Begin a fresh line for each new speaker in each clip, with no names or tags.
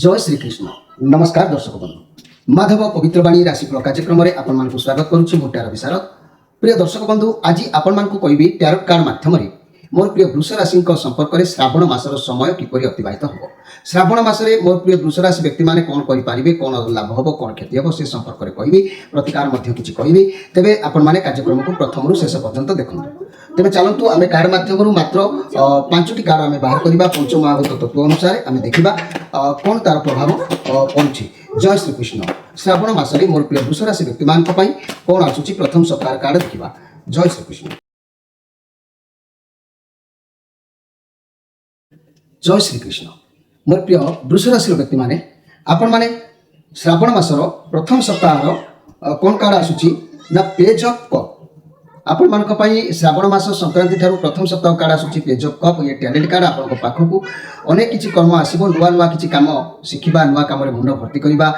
जय श्रीकृष्ण नमस्कार दर्शक बंधु माधव पवित्रवाणी राशिफल कार्यक्रम में आपण मानक स्वागत करुच्ची मु टैरो विशारद प्रिय दर्शक बंधु आज आपण मानक कहबी टैरो कार्ड माध्यम मोर प्रिय वृष राशि संपर्क में श्रावण मासर समय किपरि अतिबाहित हो श्रावण मासरे मोर प्रिय वृष राशि व्यक्ति माने कौन करें कौन लाभ हम कौन क्षति हम से संपर्क में कहबी प्रतिकार किसी कहबी तेरे आपण मैंने कार्यक्रम को प्रथम शेष पर्यंत देखूँ तेरे चलतु आम कार्ड मध्यम मात्र 5टी कार्ड आम बाहर करवा पंचमहाभूत तत्व अनुसार आम देखा कौन तार प्रभाव पड़ुछि। जय श्रीकृष्ण श्रावण मासरे मोर प्रिय वृष राशि व्यक्ति मान कौन आसूची प्रथम सप्ताह कार्ड देखा। जय श्रीकृष्ण जय श्रीकृष्ण मोर प्रिय वृष राशि व्यक्ति माने आपण माने श्रावण मासर प्रथम सप्ताह कौन कार्ड आसूची ना पेज ऑफ कप आपण मानक पई श्रावण मास संक्रांति ठारू प्रथम सप्ताह कार्ड आसूची पेज ऑफ कप ये टैलेंट कार्ड आपण पाखकू अनेक किछि कर्म आसीबो नुआ नुआ किछि काम शिखिबा नुआ काम रे मुंड भर्ती करिबा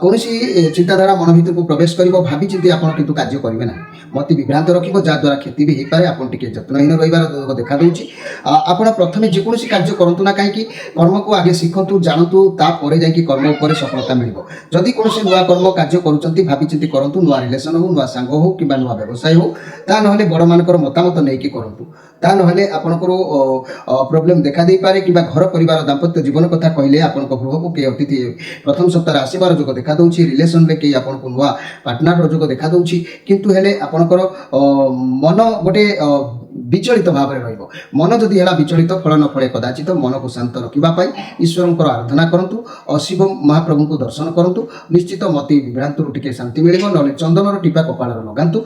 कोनोसी चिंताधारा मन भीतर को प्रवेश करिबो भाबी चिंती आपण किंतु कार्य करिवे ना मति विभ्रांत रखिबो जा द्वारा क्षति भी हे पारे आपण टिके जत्नहीन रहिबार देखा दउची आपण प्रथमे जे कोनोसी कार्य करंतु ना काहे कि कर्म को आगे शिखंतु जानतु ता परे जाई कि कर्म ऊपर सफलता मिलिबो जदि कोनोसी नुआ कर्म कार्य करूचंती भाबी चिंती करंतु नुआ रिलेशन हो नुआ सांग हो किबा नुआ व्यवसाय हो ता नहले बड़ मानकर मतामत नै कि करंतु ता नहले आपनकर प्रॉब्लम देखा दे पारे किबा घर परिवार दाम्पत्य जीवन कथा कहले आपनक गृह को के अतिथि प्रथम सप्ताह आसीबार जोग देखा दउची रिलेशन रे के आपनको नुआ पार्टनर रो जोग देखा दउची किंतु हेले आपनकर मन गोटे विचलित भाव में रहिबो मन जदि हेला विचलित फल न फले कदाचित मन को शांत रखिबा पाई ईश्वरंकर आराधना करंतु शिव महाप्रभु को दर्शन करंतु निश्चित मति विभ्रांत रु टिके शांति मिलिबो नले चंदन रो टीपा कपाळ लगांतु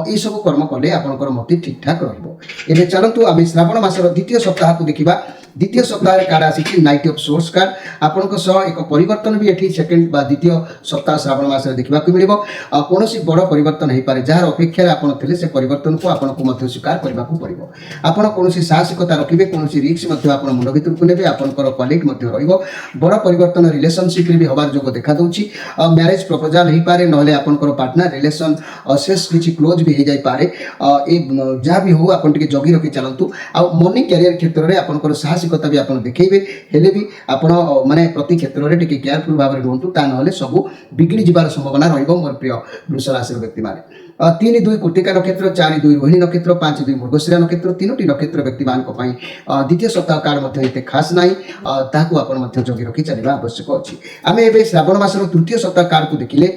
ए सब कर्म कले आपनकर मति ठीक ठाक रहिबो। एबे चलंतु आमे श्रावण मासर द्वितीय सप्ताह को देखिबा। द्वितीय सप्ताह कार्ड आसी नाइट ऑफ सोर्स कार्ड आपनको सह एक परिवर्तन भी एठी सेकंड बा द्वितीय सप्ताह श्रावण मास देखा मिलिबो कोनोसी बड़ परिवर्तन हो पारे जार अपेक्षा आपण थिले से परिवर्तन को आपनको मध्य स्वीकार करबा को पड़िबो आपण कोनोसी साहसिकता रखिबे कोनोसी रिस्क मध्य आपण मुंड भितर को नेबे आपनकर कॉलिग मध्य रहइबो बड़ परिवर्तन रिलेशनशिप रे भी हबार जोग देखा दउची मैरिज प्रपोजल हो पारे नहले आपनकर पार्टनर रिलेशन शेष किछि क्लोज भी हो जाय पारे ए जा भी हो आपण टिके जगी रखि चलंतु आ मनी कैरियर क्षेत्र रे आपनकर साहसिकता भी आपण देखैबे हेले भी आपण माने प्रति क्षेत्र रे टिके केयरफुल भाव रे रहंतु ता नहले सब बिगड़ी जिबार संभावना रहइबो मोर प्रिय वृष राशि व्यक्ति माने 3-2 कृत्तिका नक्षत्र 4-2 रोहिणी नक्षत्र 5-2 मृगशिरा नक्षत्र 3टी नक्षत्र व्यक्ति मान द्वितीय सप्ताह कार्ड मध्य एते खास नाही ताकू आपण मध्य जगी रखि चलिबा आवश्यक अछि। आमे एबे श्रावण मासर तृतीय सप्ताह कार्ड को देखिले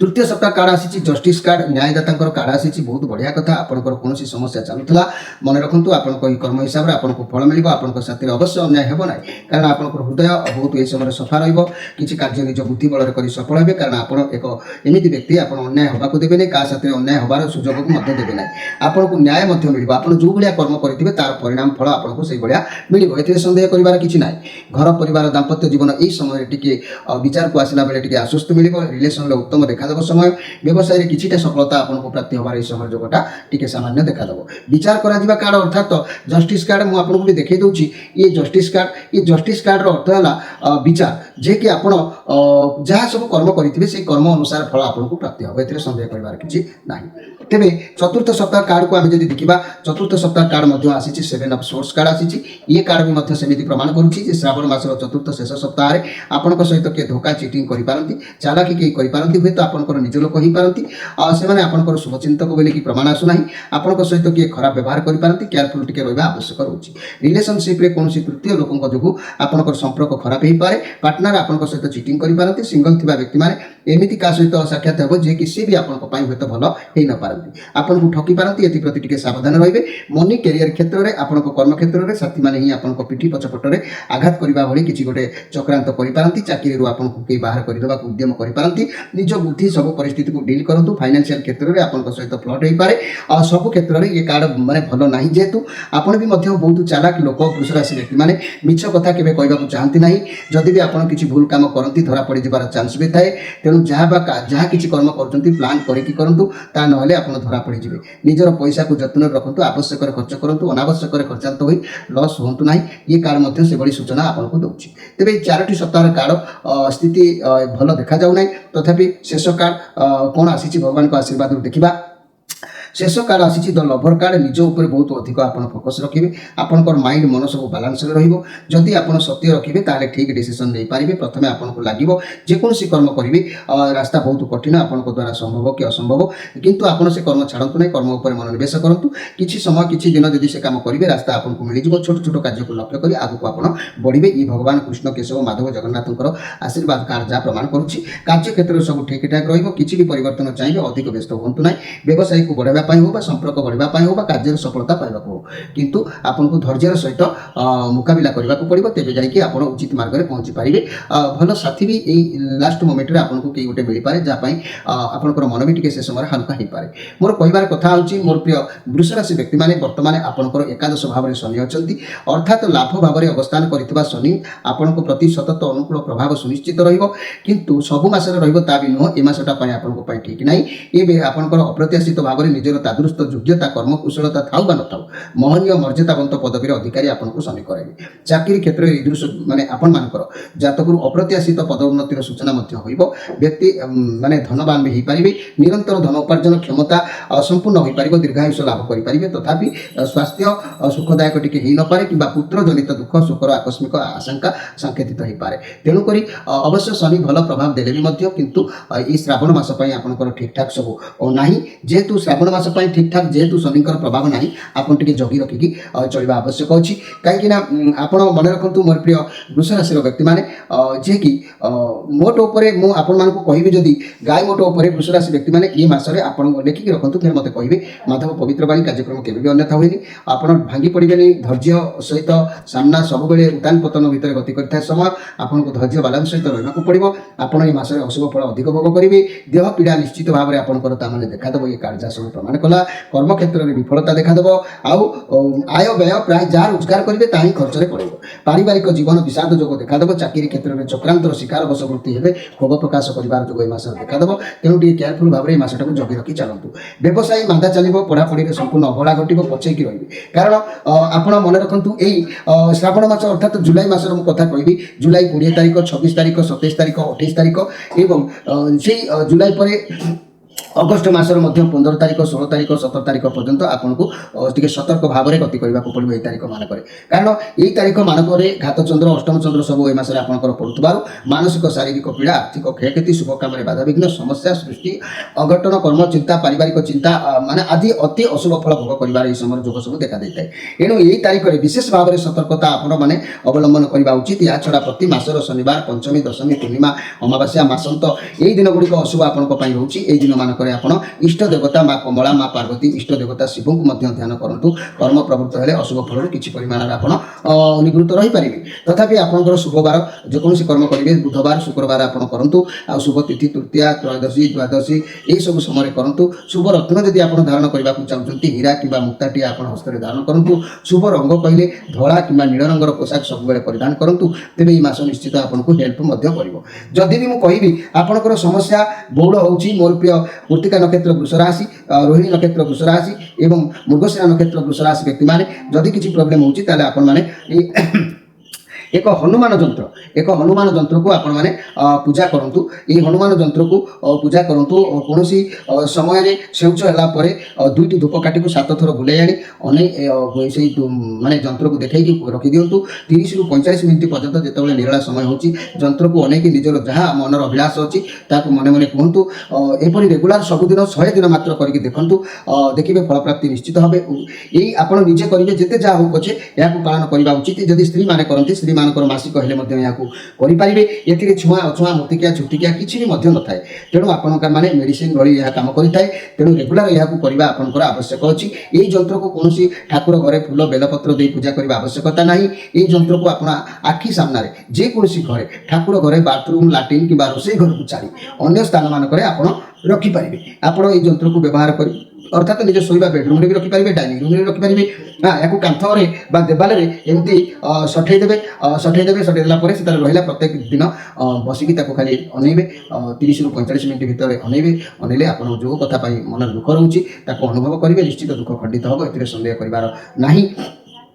तृतीय सप्ताह कार्ड आसी जस्टिस कार्ड न्यायदाता कार्ड आसी बहुत बढ़िया कथा आपनकर कोनोसी समस्या चलुतला मन रखंतु आपनको ई कर्म हिसाब रे आपनको फल मिलिबो आपनको साथी अवश्य अन्याय हेबो नै कारण आपनकर हृदय बहुत ए समय सफा रहइबो किछि कार्य निज बुद्धि बल रे करी सफल हेबे कारण आपण एक एमिति व्यक्ति आपण अन्याय होबाको देबे नै का साथी अन्याय होबार सुजोग को मध्य देबे नै आपनको न्याय मध्य मिलिबो आपण जो बलिया कर्म करथिबे तार परिणाम फल आपनको सेई बलिया मिलिबो एते संदेह करिवार किछि नै घर परिवार दाम्पत्य जीवन ए समय टिके विचार को आसिला बेले टिके आश्वस्त मिलिबो रिलेशन रे उत्तम देखा समय व्यवसाय रे किछिटा सफलता आपनको प्राप्ति होबार ए समय जोगटा टिके सामान्य देखा दबो विचार करा दिबा कार्ड अर्थात जस्टिस कार्ड मु आपनको भी देखै दउची ये जस्टिस कार्ड रो अर्थ हला विचार जे कि आपण जहा सब कर्म करिथिबे से कर्म अनुसार फल आपनको प्राप्ति होबे एते संदेह करिवार किछि नाही। तेबे चतुर्थ सप्ताह कार्ड को आमे जदि देखिबा चतुर्थ सप्ताह कार्ड मध्य आसीछि 7 ऑफ सोर्स कार्ड आसीछि ये कार्ड भी मध्य सेमिति प्रमाण करूछि जे श्रावण मासर चतुर्थ शेष सप्ताह रे आपनको सहित के धोखा चीटिंग करि पारंती चालाकी के करि पारंती हुए तो आपनको निज लोक ही पारंती से माने आपनको शुभचिंतक बोले कि प्रमाण आसु नाही आपनको सहित के खराब व्यवहार करि पारंती केयरफुल टिके रहबा आवश्यक रहउछि। रिलेशनशिप रे कोनोसी तृतीय लोकक जोगु आपनको संपर्क खराब हे पारे पार्टनर आपनको सहित चीटिंग करि पारंती सिंगल थिबा व्यक्ति माने एमिति का सहित साक्षात हेबो जे कि से भी आपनको पई होय तो भलो हे न पारंती आपनको ठकी पारंती एति प्रति टिके सावधान रहिबे। मनी कैरियर क्षेत्र रे आपनको कर्म क्षेत्र रे साथी माने ही आपनको पिठी पछपट रे आघात करिबा भली किछि गोटे चक्रांत करि पारंती चाकरी रो आपनको के बाहर करि देबा उद्यम करि पारंती निज बुद्धि सब परिस्थिति को डील करंतु फाइनेंशियल क्षेत्र रे आपनको सहित फ्लड हे पारे सब क्षेत्र रे ये कार्ड माने भलो नाही जेतु आपण भी मध्य बहुत चालाक लोक वृष राशि व्यक्ति माने मिछ कथा केबे कहबा को चाहंती नाही जदि भी आपण किछि भूल काम करंती धरा पड़ी जबार चांस भी थाए तेनु जहा किछि कर्म करचंती प्लान करि कि करंतु ता नहले आपण धरा पड़ी जिवे निजर पैसा को जतन रखंतु आवश्यक रे खर्च करंतु अनावश्यक रे खर्चांत होई लॉस होंतु नाही ये कार्ड मध्य से बड़ी सूचना आपण को दउछि। तेबे 4टी सप्ताह कार्ड स्थिति भलो देखा जाउ नाही तथापि शेष कार्ड कोन आसीछि भगवान को आशीर्वाद देखिबा शेष कार्ड आसी द लभर कार्ड निज उपर बहुत अधिक आपण फोकस रखिए आपंकर माइंड मन सब बालांस रही आप सत्य रखिए ताले ठीक डिसीजन नहीं पारे प्रथम आपको लगे जेकोसी कर्म करेंगे रास्ता बहुत कठिन आपण द्वारा संभव कि असंभव किंतु आप से कर्म छाड़ू ना कर्म उपर मनोनिवेश करूँ किसी समय किसी दिन जब से काम करेंगे रास्ता आपको मिल छोट छोट कार्य को लक्ष्य कर आगे आप बढ़े ये भगवान कृष्ण केशव माधव जगन्नाथ आशीर्वाद कार्ड जहाँ प्रमाण करुच्ची कार्य क्षेत्र में सब ठीक ठाक रही भी परिवर्तन चाहिए अधिक व्यस्त हूँ ना व्यवसाय को बढ़ावा हो संपर्क बढ़ावा हो कार्य सफलता पाइबा हो किंतु आपको धैर्यर सहित मुकाबला करने को पड़ो तेज जाकि उचित मार्ग में पहुँची पारे भल साथी भी यही लास्ट मोमेंट में आपको कई गोटे मिल पाए जहाँ आपंकर मन भी से समय हालुका हो पाए मोर कहबार कथा हूँ मोर प्रिय वृष राशि व्यक्ति मैंने बर्तमान आपंकर एकादश भाव में शनि अच्छा अर्थात लाभ भाव में अवस्थान कर शनि आपण प्रति सतत अनुकूल प्रभाव सुनिश्चित रु सबु मसरे रा भी नुह ए मसटा आपंप ठीक ना ये आपंकर अप्रत्याशित भाव में निजर तादृश योग्यता कर्मकुशलता थाउ बा न महनीय मर्यादावंत पदवीर अधिकारी आपको शनि कराइबे चाकरी क्षेत्र में दृश्य माने आपण मानकर जातकरू अप्रत्याशित पदोन्नतिर सूचना व्यक्ति माने धनवान भी हो पारे निरंतर धन उपार्जन क्षमता संपूर्ण हो पार दीर्घायुष लाभ करेंगे तथापि स्वास्थ्य सुखदायक टी हो पारे कि पुत्र जनित दुख सुखर आकस्मिक आशंका संकेतित हो पाए तेणुक अवश्य शनि भल प्रभाव देले भी किंतु ये श्रावण मास आपंकर ठीक ठाक सब ना जेहेतु श्रावण मास ठीक ठाक जेहेतु शनि प्रभाव ना आपन टे जगी रखिकी चलवा आवश्यक अच्छी कहीं आप मन रखु मोर प्रिय वृष राशि व्यक्ति मैंने जे कि मोट उपर मुझे कहि जदि गाय मोट उपर वृष राशि व्यक्ति मैंने ये मसरे आप लिखिकी रखु फिर मत कहे माधव पवित्र बाणी कार्यक्रम केवे भी अन्यथा हुए आप भांगी पड़े धैर्य सहित सामना सब बेले उतान पतन भितर गति करता समय आपको धैर्य बालांस सहित रहा पड़ो आपड़ ये मसरे अशुभ फल अधिक भोग करेंगे देह पीड़ा निश्चित भाव में आपंकर ताने देखादेव ये कार्य सब प्रमाण कला कर्म क्षेत्र में विफलता देखादेव आय व्यय प्राय जहाँ रोजगार करेंगे ता ही खर्च में पड़ो पारिवारिक जीवन विषाद जोग देखादेव चाकरी क्षेत्र में चक्रांतर शिकार वशवृत्ति है क्षोभ प्रकाश कर जोग मस देखादेव तेणु टे केयरफुल भाव में मसटा को जगी रखी चलतु व्यवसाय मांदा चलो पढ़ापढ़ी में संपूर्ण अवहेला घट पचेकी रही कारण आप मन रखु यही श्रावण मास अर्थात जुलाई मासर कथा कहि जुलाई 20 तारीख 26 तारीख 27 तारीख 28 तारीख एवं से जुलाई पर अगस्ट मासर 15 तारीख 16 तारीख 17 तारीख पर्यंत आपको टे सतर्क भाव में गति करने को पड़ो ये तारीख मानक कारण यही तारीख मानक घात चंद्र अष्टम चंद्र सब ये मसरे आपंकर पड़ुवर मानसिक शारीरिक पीड़ा आर्थिक क्षयक्षति शुभ काम में बाधाविघ्न समस्या सृष्टि अघटन कर्म चिंता पारिवारिक चिंता माने आदि अति अशुभ फल भोग कर समय जोग सब देखा देता है एणु यही तारीख में विशेष भाव में सतर्कता आपने अवलंबन करने उचित या छड़ा प्रति मासर शनिवार पंचमी दशमी पूर्णिमा अमावास्या मासंत यही दिन गुड़िक अशुभ आपंप रोचे दिन मानक आपण इष्ट देवता माँ कमला माँ पार्वती इष्ट देवता शिव को ध्यान करूँ कर्म प्रवृत्त हेले अशुभ फल किसी परिमाण आप निवृत्त रही पारे तथापि आपंकर शुभवार जेकोसी कर्म करेंगे बुधवार शुक्रवार आप करूँ आ शुभ तिथि तृतीया त्रयोदशी द्वादशी यही सब समय करूँ शुभ रत्न जदि आप धारण करने को चाहते हीरा कि मुक्ताटी आप हस्तर धारण करूँ शुभ रंग कहले धला कि नील रंगर पोशाक सब परिधान करूँ तेज मस निश्चित आपको हेल्प जदि भी मुझे आपंकर समस्या बहुल हो मोर प्रिय कृत्तिका नक्षत्र वृष राशि रोहिणी नक्षत्र वृष राशि एवं मृगशिरा नक्षत्र वृष राशि व्यक्ति मैंने जदि किसी प्रोब्लेम होची ताले आपण माने एक हनुमान जंत्र को आपण माने पूजा करंतु ये हनुमान जंत्र को पूजा करंतु कौन समय शौच होला परे दुईटी धूपकाठी को 7 थर बुलाई आनी अने से माने जंत्र को देखै रखी दिंतु 30 रु 45 मिनिट पर्यंत जितेबाला निराला समय होची जंत्र को अनेक निजर जहाँ मनर अभिलाष अच्छी मन मन कहतु एपरी रेगुलार सबुदिन 100 दिन मात्र करके देखंतु देखिए फल प्राप्ति निश्चित भावे यही आप निजे करेंगे जिते जहाँ हो पछे या पालन करने उचित जदि स्त्री मैंने करती स्त्री मानकर मासिक हेले करेंगे ये छुआ अछुआ मोतिकिया छुटिकिया किसी भी न था तेणु आपण मैंने मेडिसिन भली यह काम करें तेणु रेगुलार यह करवा आपंकर आवश्यक अच्छी यही जंत्र को कौन ठाकुर घरे फूल बेलपत्र दे पूजा करने आवश्यकता ना यही जंत्र को आप आखि सामने जेकोसी घरे ठाकुर घरे बाथरूम लाट्रिन कि रोषे घर को छाड़ी अन्य स्थान मानक रखिपारे आपण ये जंत्र को व्यवहार कर अर्थात निज शोवा बेडरूम भी रखिपारे डाइनिंग रूम में रखिपारे या कांथरे देवाल एमती सठेदेवे सठेदेला रहा प्रत्येक दिन बसिकी खाली अनेबे 30 रु 45 मिनिट भितर अनेबे अनेले आप जो कथा मन दुख रोचे अनुभव करेंगे निश्चित दुख खंडित हम ए सन्देह करार ना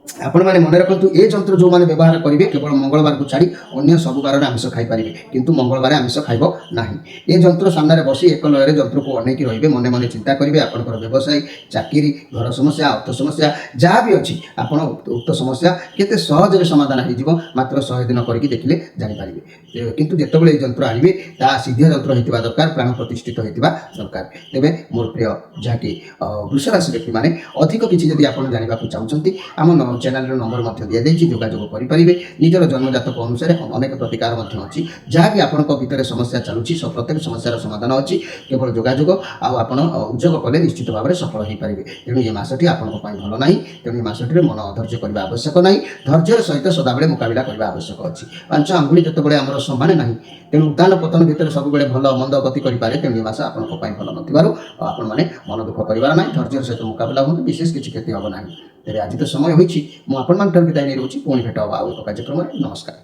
ଆପଣମାନେ ମନେ ରଖନ୍ତୁ ଏ ଯନ୍ତ୍ର ଯେଉଁମାନେ ବ୍ୟବହାର କରିବେ କେବଳ ମଙ୍ଗଳବାରକୁ ଛାଡ଼ି ଅନ୍ୟ ସବୁ ବାରରେ ଆମିଷ ଖାଇପାରିବେ, କିନ୍ତୁ ମଙ୍ଗଳବାର ଆମିଷ ଖାଇବ ନାହିଁ। ଏ ଯନ୍ତ୍ର ସାମ୍ନାରେ ବସି ଏକ ଲୟରେ ଯନ୍ତ୍ରକୁ ଅନେଇକି ରହିବେ, ମନେ ମନେ ଚିନ୍ତା କରିବେ ଆପଣଙ୍କର ବ୍ୟବସାୟ, ଚାକିରି, ଘର ସମସ୍ୟା, ଅର୍ଥ ସମସ୍ୟା ଯାହା ବି ଅଛି ଆପଣ ଉକ୍ତ ସମସ୍ୟା କେତେ ସହଜରେ ସମାଧାନ ହୋଇଯିବ ମାତ୍ର 100 ଦିନ କରିକି ଦେଖିଲେ ଜାଣିପାରିବେ। କିନ୍ତୁ ଯେତେବେଳେ এই ଯନ୍ତ୍ର ଆଣିବେ ତାହା ସିଦ୍ଧ ଯନ୍ତ୍ର ହୋଇଥିବା ଦରକାର, ପ୍ରାଣ ପ୍ରତିଷ୍ଠିତ ହୋଇଥିବା ଦରକାର। ତେବେ ମୋର ପ୍ରିୟ ଯାହାକି ବୃଷ ରାଶି ବ୍ୟକ୍ତିମାନେ ଅଧିକ କିଛି ଯଦି ଆପଣ ଜାଣିବାକୁ ଚାହୁଁଛନ୍ତି ଆମ ଚ୍ୟାନେଲର ନମ୍ବର ମଧ୍ୟ ଦିଆଯାଇଛି, ଯୋଗାଯୋଗ କରିପାରିବେ। ନିଜର ଜନ୍ମଜାତକ ଅନୁସାରେ ଅନେକ ପ୍ରତିକାର ମଧ୍ୟ ଅଛି, ଯାହାକି ଆପଣଙ୍କ ଭିତରେ ସମସ୍ୟା ଚାଲୁଛି, ପ୍ରତ୍ୟେକ ସମସ୍ୟାର ସମାଧାନ ଅଛି। କେବଳ ଯୋଗାଯୋଗ ଆଉ ଆପଣ ଉଦ୍ଯୋଗ କଲେ ନିଶ୍ଚିତ ଭାବରେ ସଫଳ ହୋଇପାରିବେ। ତେଣୁ ଏ ମାସଟି ଆପଣଙ୍କ ପାଇଁ ଭଲ ନାହିଁ। ତେଣୁ ଏ ମାସଟିରେ ମନ ଅଧୈର୍ଯ୍ୟ କରିବା ଆବଶ୍ୟକ ନାହିଁ, ଧୈର୍ଯ୍ୟର ସହିତ ସଦାବେଳେ ମୁକାବିଲା କରିବା ଆବଶ୍ୟକ ଅଛି। 5 ଆଙ୍ଗୁଳି ଯେତେବେଳେ ଆମର ସମାନ ନାହିଁ, ତେଣୁ ଉତ୍ଥାନ ପତନ ଭିତରେ ସବୁବେଳେ ଭଲ ମନ୍ଦ ଗତି କରିପାରେ। ତେଣୁ ଏ ମାସ ଆପଣଙ୍କ ପାଇଁ ଭଲ ନଥିବାରୁ ଆପଣମାନେ ମନ ଦୁଃଖ କରିବାର ନାହିଁ, ଧୈର୍ଯ୍ୟର ସହିତ ମୁକାବିଲା ହୁଅନ୍ତୁ, ବିଶେଷ କିଛି କ୍ଷତି ହେବ ନାହିଁ। ତେବେ ଆଜି ତ ସମୟ ହୋଇଛି, ମୁଁ ଆପଣମାନଙ୍କର ବିଦାୟ ନେଇ ରହୁଛି। ପୁଣି ଭେଟ ହେବ ଆଉ ଏକ କାର୍ଯ୍ୟକ୍ରମରେ। ନମସ୍କାର।